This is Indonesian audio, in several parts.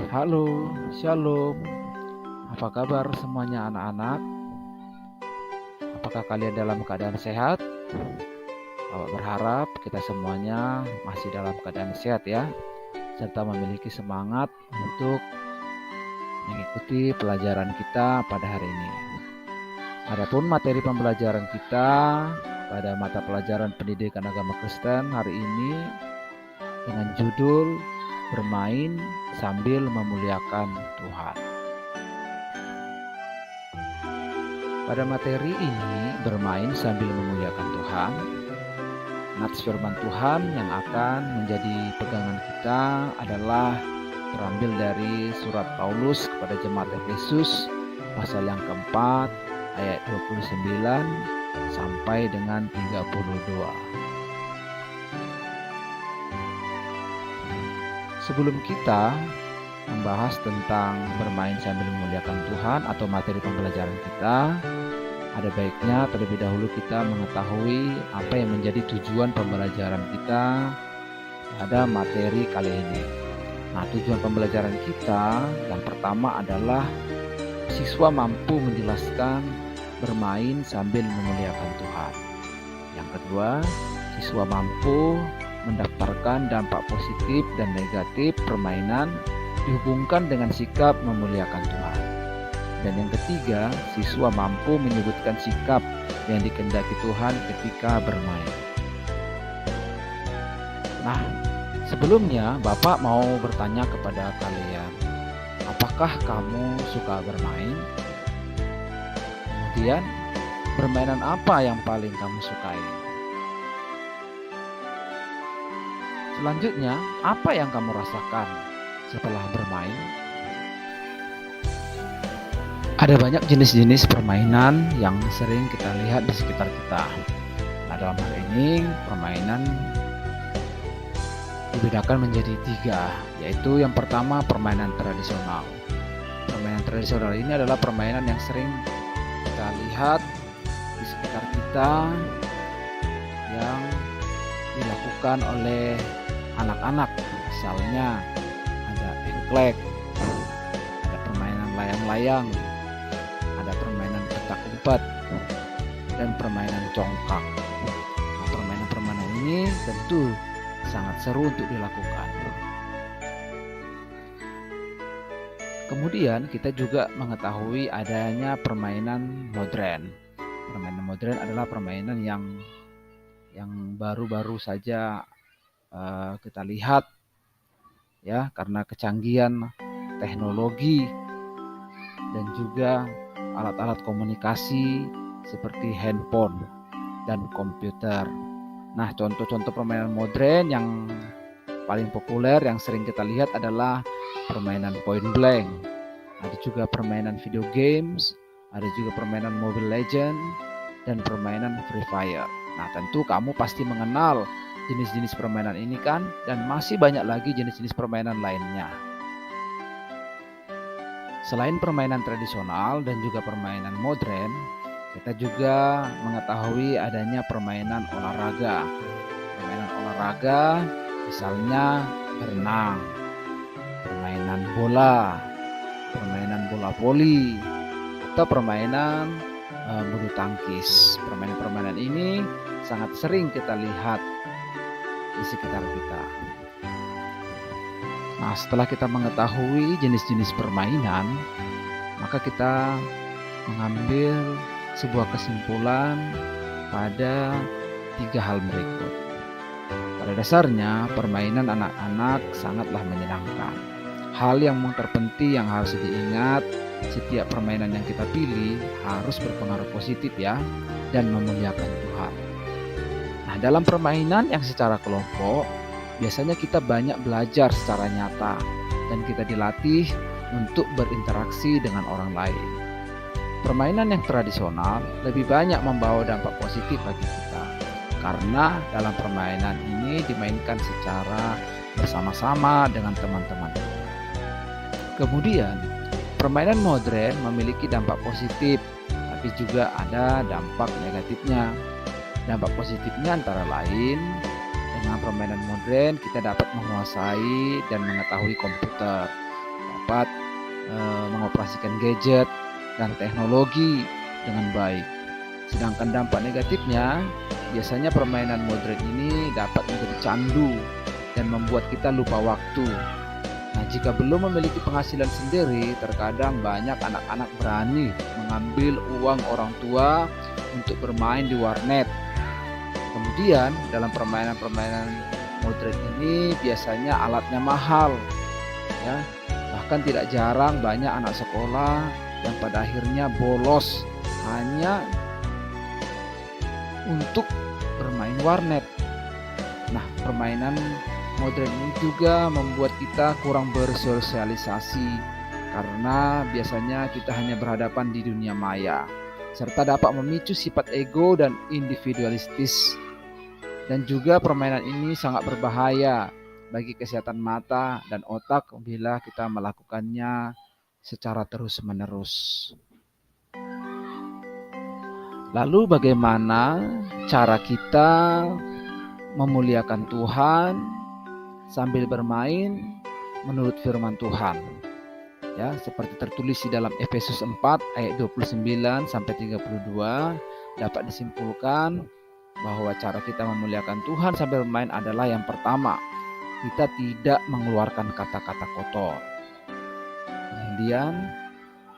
Halo, shalom. Apa kabar semuanya anak-anak? Apakah kalian dalam keadaan sehat? Bapak berharap kita semuanya masih dalam keadaan sehat ya, serta memiliki semangat untuk mengikuti pelajaran kita pada hari ini. Adapun materi pembelajaran kita pada mata pelajaran Pendidikan Agama Kristen hari ini dengan judul Bermain Sambil Memuliakan Tuhan. Pada materi ini, bermain sambil memuliakan Tuhan, nats firman Tuhan yang akan menjadi pegangan kita adalah terambil dari surat Paulus kepada jemaat Efesus pasal yang keempat ayat 29 sampai dengan 32. Sebelum kita membahas tentang bermain sambil memuliakan Tuhan atau materi pembelajaran kita, ada baiknya terlebih dahulu kita mengetahui apa yang menjadi tujuan pembelajaran kita pada materi kali ini. Nah, tujuan pembelajaran kita yang pertama adalah siswa mampu menjelaskan bermain sambil memuliakan Tuhan. Yang kedua, siswa mampu mendaftarkan dampak positif dan negatif permainan dihubungkan dengan sikap memuliakan Tuhan. Dan yang ketiga, siswa mampu menyebutkan sikap yang dikehendaki Tuhan ketika bermain. Nah, sebelumnya Bapak mau bertanya kepada kalian, apakah kamu suka bermain? Kemudian, permainan apa yang paling kamu sukai? Selanjutnya, apa yang kamu rasakan setelah bermain? Ada banyak jenis-jenis permainan yang sering kita lihat di sekitar kita. Nah, dalam hal ini permainan dibedakan menjadi 3, yaitu yang pertama permainan tradisional. Permainan tradisional ini adalah permainan yang sering kita lihat di sekitar kita yang dilakukan oleh anak-anak. Misalnya ada engklek, ada permainan layang-layang, ada permainan petak umpet, dan permainan congkak. Nah, permainan-permainan ini tentu sangat seru untuk dilakukan. Kemudian kita juga mengetahui adanya permainan modern. Permainan modern adalah permainan yang baru-baru saja kita lihat ya, karena kecanggihan teknologi dan juga alat-alat komunikasi seperti handphone dan komputer. Nah, contoh-contoh permainan modern yang paling populer yang sering kita lihat adalah permainan point blank. Ada juga permainan video games, ada juga permainan Mobile Legends, dan permainan Free Fire. Nah, tentu kamu pasti mengenal jenis-jenis permainan ini kan, dan masih banyak lagi jenis-jenis permainan lainnya. Selain permainan tradisional dan juga permainan modern, kita juga mengetahui adanya permainan olahraga. Permainan olahraga misalnya berenang, permainan bola voli, atau permainan bulu tangkis. Permainan-permainan ini sangat sering kita lihat di sekitar kita. Nah, setelah kita mengetahui jenis-jenis permainan, maka kita mengambil sebuah kesimpulan pada 3 hal berikut. Pada dasarnya, permainan anak-anak sangatlah menyenangkan. Hal yang terpenting yang harus diingat, setiap permainan yang kita pilih harus berpengaruh positif ya, dan memuliakan Tuhan. Nah, dalam permainan yang secara kelompok, biasanya kita banyak belajar secara nyata dan kita dilatih untuk berinteraksi dengan orang lain. Permainan yang tradisional lebih banyak membawa dampak positif bagi kita, karena dalam permainan ini dimainkan secara bersama-sama dengan teman-teman. Kemudian, permainan modern memiliki dampak positif, tapi juga ada dampak negatifnya. Dampak positifnya antara lain, dengan permainan modern kita dapat menguasai dan mengetahui komputer, dapat mengoperasikan gadget dan teknologi dengan baik. Sedangkan dampak negatifnya, biasanya permainan modern ini dapat menjadi candu dan membuat kita lupa waktu. Nah, jika belum memiliki penghasilan sendiri, terkadang banyak anak-anak berani mengambil uang orang tua untuk bermain di warnet. Kemudian, dalam permainan-permainan modern ini biasanya alatnya mahal, ya. Bahkan tidak jarang banyak anak sekolah yang pada akhirnya bolos hanya untuk bermain warnet. Nah, permainan modern ini juga membuat kita kurang bersosialisasi karena biasanya kita hanya berhadapan di dunia maya, serta dapat memicu sifat ego dan individualistis. Dan juga permainan ini sangat berbahaya bagi kesehatan mata dan otak bila kita melakukannya secara terus-menerus. Lalu bagaimana cara kita memuliakan Tuhan sambil bermain menurut firman Tuhan? Ya, seperti tertulis di dalam Efesus 4 ayat 29 sampai 32, dapat disimpulkan bahwa cara kita memuliakan Tuhan sambil bermain adalah yang pertama, kita tidak mengeluarkan kata-kata kotor. Kemudian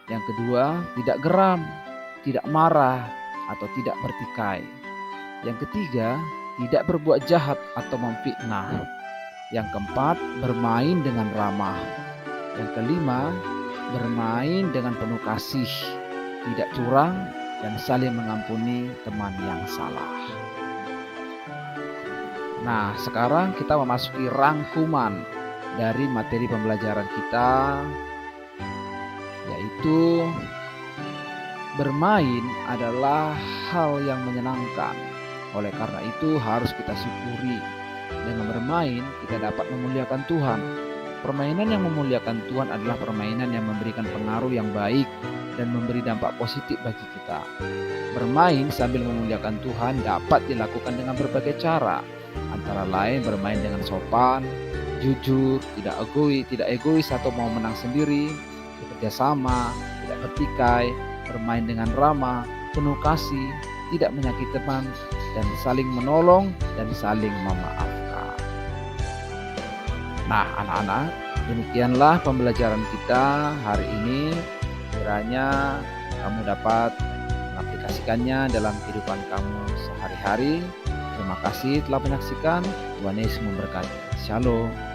yang kedua, tidak geram, tidak marah, atau tidak bertikai. Yang ketiga, tidak berbuat jahat atau memfitnah. Yang keempat, bermain dengan ramah. Yang kelima, bermain dengan penuh kasih, tidak curang, dan saling mengampuni teman yang salah. Nah, sekarang kita memasuki rangkuman dari materi pembelajaran kita, yaitu bermain adalah hal yang menyenangkan. Oleh karena itu harus kita syukuri. Dengan bermain kita dapat memuliakan Tuhan. Permainan yang memuliakan Tuhan adalah permainan yang memberikan pengaruh yang baik dan memberi dampak positif bagi kita. Bermain sambil memuliakan Tuhan dapat dilakukan dengan berbagai cara. Antara lain bermain dengan sopan, jujur, tidak egois atau mau menang sendiri, bekerja sama, tidak bertikai, bermain dengan ramah, penuh kasih, tidak menyakiti teman, dan saling menolong dan saling memaafkan. Nah, anak-anak, demikianlah pembelajaran kita hari ini. Kiranya kamu dapat mengaplikasikannya dalam kehidupan kamu sehari-hari. Terima kasih telah menyaksikan. Tuhan Yesus memberkati. Shalom.